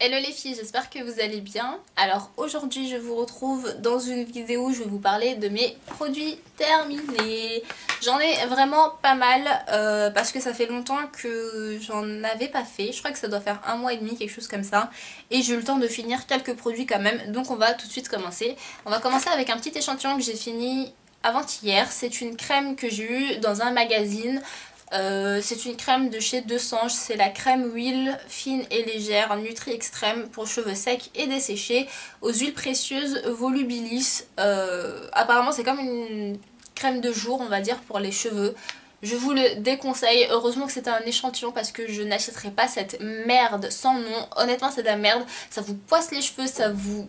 Hello les filles, j'espère que vous allez bien. Alors aujourd'hui je vous retrouve dans une vidéo où je vais vous parler de mes produits terminés. J'en ai vraiment pas mal parce que ça fait longtemps que j'en avais pas fait. Je crois que ça doit faire un mois et demi, quelque chose comme ça. Et j'ai eu le temps de finir quelques produits quand même. Donc on va tout de suite commencer. On va commencer avec un petit échantillon que j'ai fini avant-hier. C'est une crème que j'ai eue dans un magazine. C'est une crème de chez Deux Sanges, c'est la crème huile fine et légère Nutri Extrême pour cheveux secs et desséchés aux huiles précieuses volubilis. Apparemment c'est comme une crème de jour on va dire pour les cheveux. Je vous le déconseille, heureusement que c'était un échantillon parce que je n'achèterai pas cette merde sans nom. Honnêtement c'est de la merde, ça vous poisse les cheveux, ça vous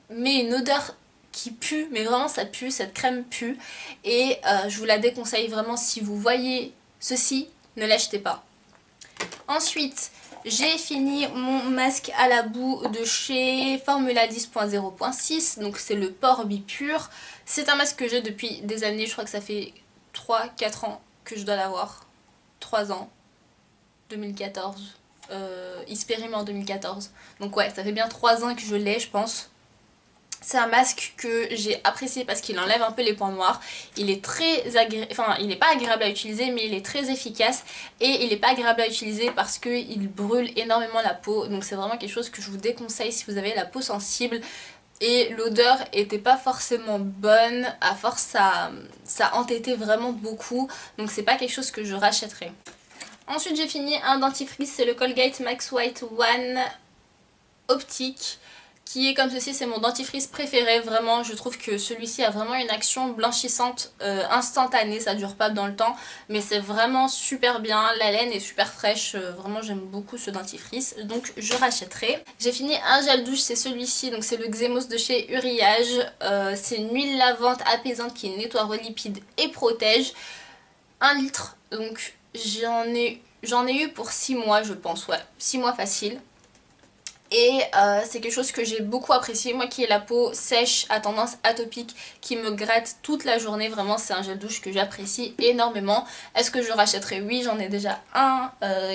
met une odeur qui pue, mais vraiment ça pue, cette crème pue. Et je vous la déconseille vraiment si vous voyez ceci, ne l'achetez pas. Ensuite, j'ai fini mon masque à la boue de chez Formula 10.0.6, donc c'est le pore bipure. C'est un masque que j'ai depuis des années, je crois que ça fait 3-4 ans que je dois l'avoir. 3 ans, 2014. Il se périme en 2014. Donc ouais, ça fait bien 3 ans que je l'ai, je pense. C'est un masque que j'ai apprécié parce qu'il enlève un peu les points noirs. Il est très agréable, enfin il n'est pas agréable à utiliser mais il est très efficace. Et il n'est pas agréable à utiliser parce qu'il brûle énormément la peau. Donc c'est vraiment quelque chose que je vous déconseille si vous avez la peau sensible. Et l'odeur était pas forcément bonne, à force ça entêtait vraiment beaucoup. Donc c'est pas quelque chose que je rachèterais. Ensuite j'ai fini un dentifrice, c'est le Colgate Max White One Optique qui est comme ceci, c'est mon dentifrice préféré, vraiment je trouve que celui-ci a vraiment une action blanchissante instantanée, ça dure pas dans le temps, mais c'est vraiment super bien, la laine est super fraîche, vraiment j'aime beaucoup ce dentifrice, donc je rachèterai. J'ai fini un gel douche, c'est celui-ci, donc c'est le Xemos de chez Uriage, c'est une huile lavante apaisante qui nettoie, relipide et protège, 1 litre, donc j'en ai eu pour 6 mois je pense, ouais, 6 mois facile. Et c'est quelque chose que j'ai beaucoup apprécié, moi qui ai la peau sèche à tendance atopique qui me gratte toute la journée, vraiment c'est un gel douche que j'apprécie énormément. Est-ce que je rachèterai? Oui, j'en ai déjà un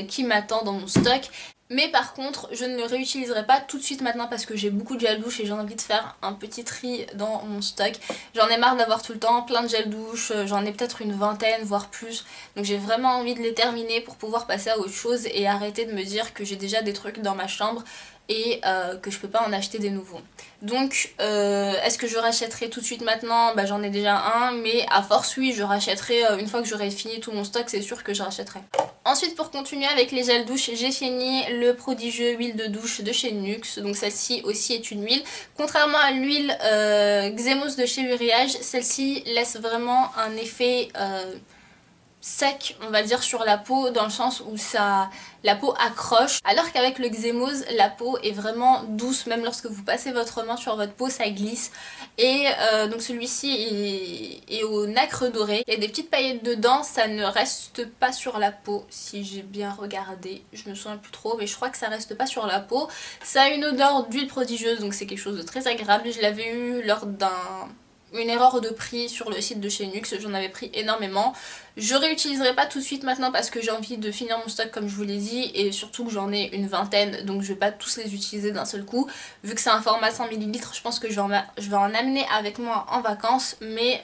qui m'attend dans mon stock. Mais par contre, je ne le réutiliserai pas tout de suite maintenant parce que j'ai beaucoup de gel douche et j'ai envie de faire un petit tri dans mon stock. J'en ai marre d'avoir tout le temps plein de gel douche, j'en ai peut-être une vingtaine voire plus. Donc j'ai vraiment envie de les terminer pour pouvoir passer à autre chose et arrêter de me dire que j'ai déjà des trucs dans ma chambre et que je peux pas en acheter des nouveaux. Donc est-ce que je rachèterai tout de suite maintenant? Bah, j'en ai déjà un, mais à force oui je rachèterai une fois que j'aurai fini tout mon stock, c'est sûr que je rachèterai. Ensuite pour continuer avec les gels douche, j'ai fini le prodigieux huile de douche de chez Nuxe, donc celle-ci aussi est une huile. Contrairement à l'huile Xemos de chez Uriage, celle-ci laisse vraiment un effet sec on va dire sur la peau dans le sens où la peau accroche alors qu'avec le Xemos la peau est vraiment douce, même lorsque vous passez votre main sur votre peau ça glisse. Et donc celui-ci est au nacre doré, il y a des petites paillettes dedans, ça ne reste pas sur la peau si j'ai bien regardé, je me souviens plus trop mais je crois que ça reste pas sur la peau. Ça a une odeur d'huile prodigieuse donc c'est quelque chose de très agréable, je l'avais eu lors une erreur de prix sur le site de chez Nuxe, j'en avais pris énormément. Je réutiliserai pas tout de suite maintenant parce que j'ai envie de finir mon stock comme je vous l'ai dit et surtout que j'en ai une vingtaine donc je vais pas tous les utiliser d'un seul coup. Vu que c'est un format 100 ml, je pense que je vais en amener avec moi en vacances, mais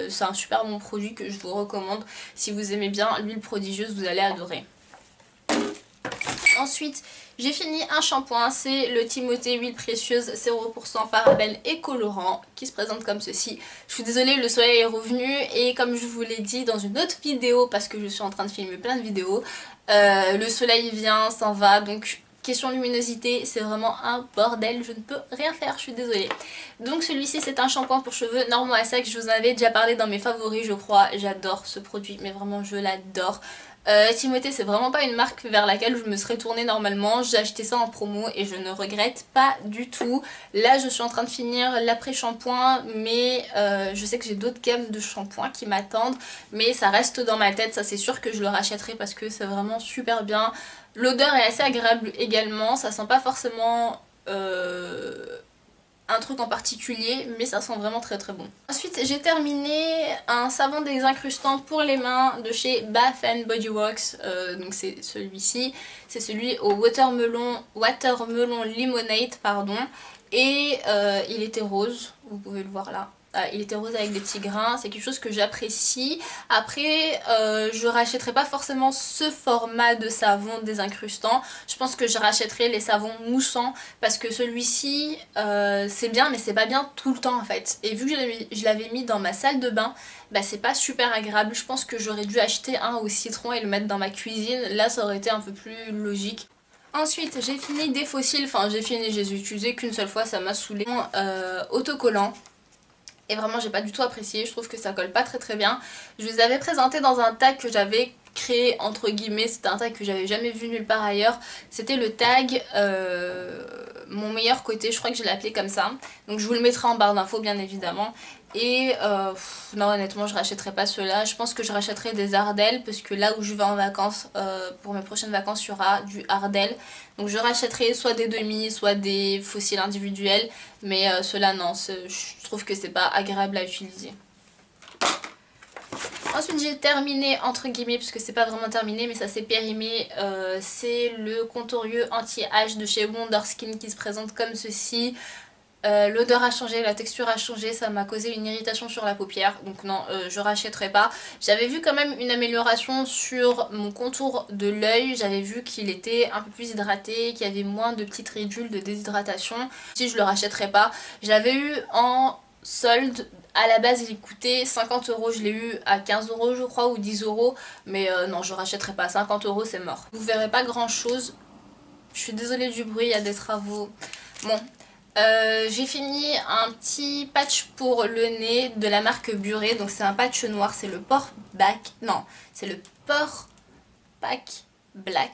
c'est un super bon produit que je vous recommande. Si vous aimez bien l'huile prodigieuse, vous allez adorer. Ensuite, j'ai fini un shampoing, c'est le Timothée huile précieuse 0% parabènes et colorant qui se présente comme ceci. Je suis désolée, le soleil est revenu et comme je vous l'ai dit dans une autre vidéo, parce que je suis en train de filmer plein de vidéos, le soleil vient, s'en va, donc question luminosité, c'est vraiment un bordel, je ne peux rien faire, je suis désolée. Donc celui-ci c'est un shampoing pour cheveux normaux à sec, je vous en avais déjà parlé dans mes favoris je crois, j'adore ce produit, mais vraiment je l'adore. Timothée c'est vraiment pas une marque vers laquelle je me serais tournée normalement, j'ai acheté ça en promo et je ne regrette pas du tout. Là je suis en train de finir l'après-shampoing mais je sais que j'ai d'autres gammes de shampoing qui m'attendent, mais ça reste dans ma tête, ça c'est sûr que je le rachèterai parce que c'est vraiment super bien. L'odeur est assez agréable également, ça sent pas forcément un truc en particulier, mais ça sent vraiment très très bon. Ensuite j'ai terminé un savon désincrustant pour les mains de chez Bath Body Works, donc c'est celui-ci, c'est celui au watermelon lemonade pardon, et il était rose, vous pouvez le voir là. Il était rose avec des petits grains, c'est quelque chose que j'apprécie. Après, je rachèterai pas forcément ce format de savon désincrustant. Je pense que je rachèterai les savons moussants parce que celui-ci, c'est bien, mais c'est pas bien tout le temps en fait. Et vu que je l'avais mis dans ma salle de bain, bah c'est pas super agréable. Je pense que j'aurais dû acheter un au citron et le mettre dans ma cuisine. Là, ça aurait été un peu plus logique. Ensuite, j'ai fini des fossiles, enfin j'ai fini, je les ai utilisés qu'une seule fois, ça m'a saoulé. Autocollant. Et vraiment j'ai pas du tout apprécié, je trouve que ça colle pas très très bien. Je les avais présentés dans un tag que j'avais créé entre guillemets, c'était un tag que j'avais jamais vu nulle part ailleurs. C'était le tag mon meilleur côté, je crois que je l'ai appelé comme ça. Donc je vous le mettrai en barre d'infos bien évidemment. Et non honnêtement je rachèterai pas ceux-là, je pense que je rachèterai des Ardell parce que là où je vais en vacances, pour mes prochaines vacances il y aura du Ardell. Donc je rachèterai soit des demi, soit des fossiles individuels, mais ceux-là non, je trouve que c'est pas agréable à utiliser. Ensuite j'ai terminé entre guillemets, parce que c'est pas vraiment terminé mais ça s'est périmé, c'est le contourieux anti-âge de chez Wonderskin qui se présente comme ceci. L'odeur a changé, la texture a changé, ça m'a causé une irritation sur la paupière, donc non, je rachèterai pas. J'avais vu quand même une amélioration sur mon contour de l'œil, j'avais vu qu'il était un peu plus hydraté, qu'il y avait moins de petites ridules de déshydratation. Si je le rachèterai pas, je l'avais eu en solde, à la base il coûtait 50 €, je l'ai eu à 15 € je crois ou 10 €, mais non je rachèterai pas, 50 € c'est mort. Vous verrez pas grand chose, je suis désolée du bruit, il y a des travaux. Bon. J'ai fini un petit patch pour le nez de la marque Buré, donc c'est un patch noir, c'est le Pore Back, non, c'est le Pore Pack Black,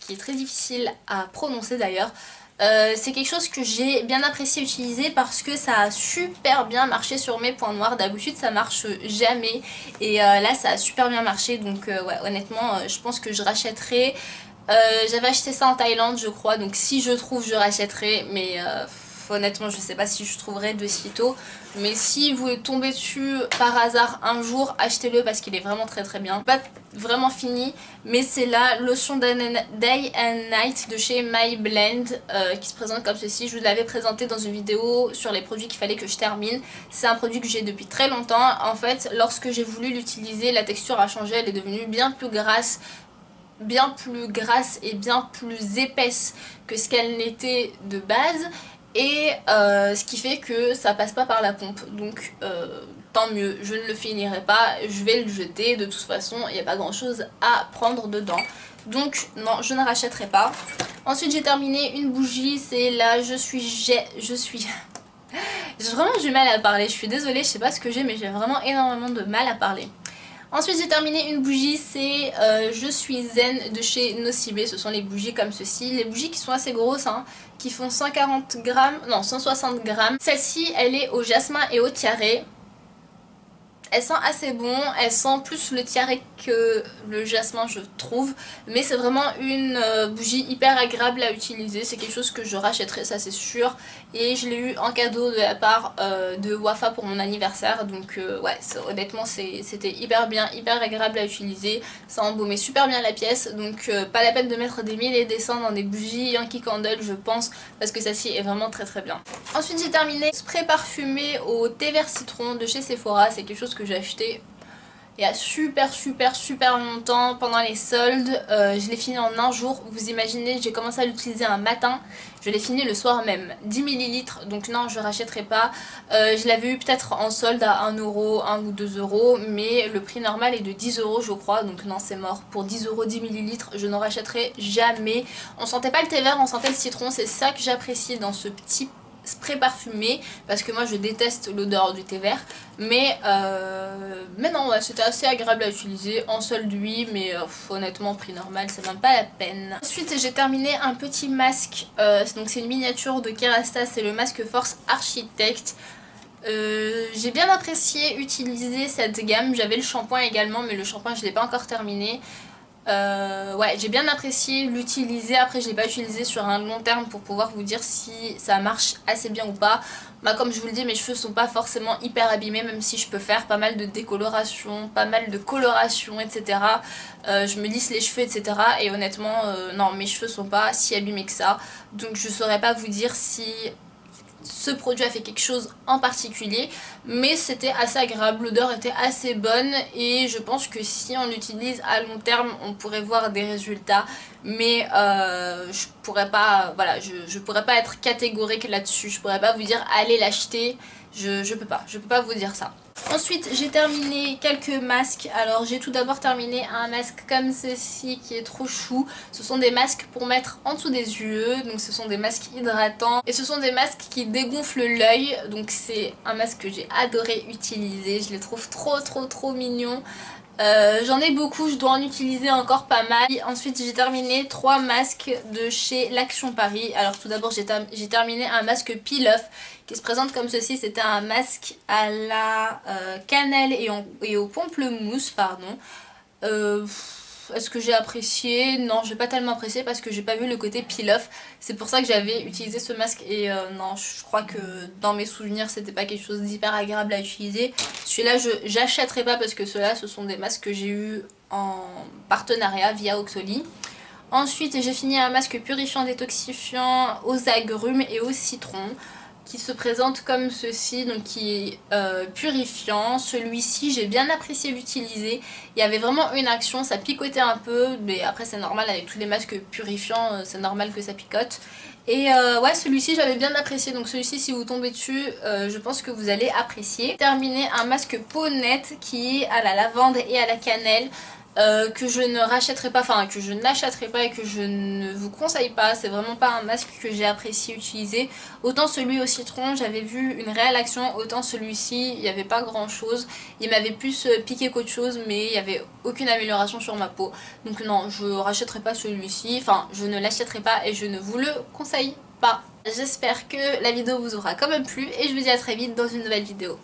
qui est très difficile à prononcer d'ailleurs. C'est quelque chose que j'ai bien apprécié utiliser parce que ça a super bien marché sur mes points noirs. D'habitude ça marche jamais et là ça a super bien marché, donc ouais honnêtement je pense que je rachèterai. J'avais acheté ça en Thaïlande je crois, donc si je trouve je rachèterai, mais honnêtement je sais pas si je trouverai de sitôt, mais si vous tombez dessus par hasard un jour, achetez-le parce qu'il est vraiment très très bien. Pas vraiment fini, mais c'est la lotion Day and Night de chez My Blend qui se présente comme ceci. Je vous l'avais présenté dans une vidéo sur les produits qu'il fallait que je termine. C'est un produit que j'ai depuis très longtemps. En fait lorsque j'ai voulu l'utiliser, la texture a changé, elle est devenue bien plus grasse et bien plus épaisse que ce qu'elle n'était de base, et ce qui fait que ça passe pas par la pompe, donc tant mieux, je ne le finirai pas, je vais le jeter, de toute façon il n'y a pas grand chose à prendre dedans, donc non je ne rachèterai pas. Ensuite j'ai terminé une bougie, c'est là j'ai vraiment du mal à parler, je suis désolée, je sais pas ce que j'ai mais j'ai vraiment énormément de mal à parler. Ensuite j'ai terminé une bougie, c'est Je suis zen de chez Nocibé. Ce sont les bougies comme ceci, les bougies qui sont assez grosses hein, qui font 140 grammes, non 160 grammes. Celle-ci elle est au jasmin et au tiare. Elle sent assez bon, elle sent plus le tiare que le jasmin je trouve, mais c'est vraiment une bougie hyper agréable à utiliser, c'est quelque chose que je rachèterai ça c'est sûr, et je l'ai eu en cadeau de la part de Wafa pour mon anniversaire, donc ouais honnêtement c'était hyper bien, hyper agréable à utiliser, ça embaumait super bien la pièce, donc pas la peine de mettre des mille et des cents dans des bougies Yankee Candle je pense, parce que celle-ci est vraiment très très bien. Ensuite j'ai terminé spray parfumé au thé vert citron de chez Sephora, c'est quelque chose que j'ai acheté il y a super longtemps pendant les soldes. Je l'ai fini en un jour, vous imaginez, j'ai commencé à l'utiliser un matin, je l'ai fini le soir même, 10 ml, donc non je rachèterai pas. Je l'avais eu peut-être en solde à 1 €, 1 ou 2 €, mais le prix normal est de 10 € je crois, donc non c'est mort, pour 10 € 10 ml je n'en rachèterai jamais. On sentait pas le thé vert, on sentait le citron, c'est ça que j'apprécie dans ce petit spray parfumé, parce que moi je déteste l'odeur du thé vert, mais non ouais, c'était assez agréable à utiliser, en solde oui, mais honnêtement prix normal c'est même pas la peine. Ensuite j'ai terminé un petit masque, donc c'est une miniature de Kerastase, c'est le masque Force Architect. J'ai bien apprécié utiliser cette gamme, j'avais le shampoing également mais le shampoing je l'ai pas encore terminé. Ouais, j'ai bien apprécié l'utiliser. Après, je l'ai pas utilisé sur un long terme pour pouvoir vous dire si ça marche assez bien ou pas. Bah, comme je vous le dis, mes cheveux sont pas forcément hyper abîmés, même si je peux faire pas mal de décoloration, pas mal de coloration, etc. Je me lisse les cheveux, etc. Et honnêtement, non, mes cheveux sont pas si abîmés que ça. Donc je saurais pas vous dire si ce produit a fait quelque chose en particulier, mais c'était assez agréable, l'odeur était assez bonne et je pense que si on l'utilise à long terme on pourrait voir des résultats, mais je pourrais pas, voilà, je pourrais pas être catégorique là-dessus, je pourrais pas vous dire allez l'acheter, je peux pas vous dire ça. Ensuite j'ai terminé quelques masques. Alors j'ai tout d'abord terminé un masque comme ceci qui est trop chou. Ce sont des masques pour mettre en dessous des yeux. Donc ce sont des masques hydratants. Et ce sont des masques qui dégonflent l'œil. Donc c'est un masque que j'ai adoré utiliser. Je les trouve trop mignons. J'en ai beaucoup, je dois en utiliser encore pas mal. Et ensuite j'ai terminé 3 masques de chez l'Action Paris. Alors tout d'abord j'ai terminé un masque peel-off qui se présente comme ceci. C'était un masque à la cannelle et au pamplemousse, pardon. Est-ce que j'ai apprécié? Non, j'ai pas tellement apprécié parce que j'ai pas vu le côté peel-off. C'est pour ça que j'avais utilisé ce masque et non, je crois que dans mes souvenirs c'était pas quelque chose d'hyper agréable à utiliser. Celui-là j'achèterai pas parce que ceux-là ce sont des masques que j'ai eu en partenariat via Oxoly. Ensuite j'ai fini un masque purifiant détoxifiant aux agrumes et au citron qui se présente comme ceci, donc qui est purifiant. Celui-ci j'ai bien apprécié l'utiliser, il y avait vraiment une action, ça picotait un peu, mais après c'est normal avec tous les masques purifiants, c'est normal que ça picote. Et ouais, celui-ci j'avais bien apprécié, donc celui-ci si vous tombez dessus je pense que vous allez apprécier. Terminer un masque peau nette qui est à la lavande et à la cannelle. Que je ne rachèterai pas, enfin que je n'achèterai pas et que je ne vous conseille pas. C'est vraiment pas un masque que j'ai apprécié utiliser. Autant celui au citron j'avais vu une réelle action, autant celui-ci il n'y avait pas grand chose. Il m'avait plus piqué qu'autre chose, mais il n'y avait aucune amélioration sur ma peau. Donc non, je rachèterai pas celui-ci, enfin je ne l'achèterai pas et je ne vous le conseille pas. J'espère que la vidéo vous aura quand même plu et je vous dis à très vite dans une nouvelle vidéo.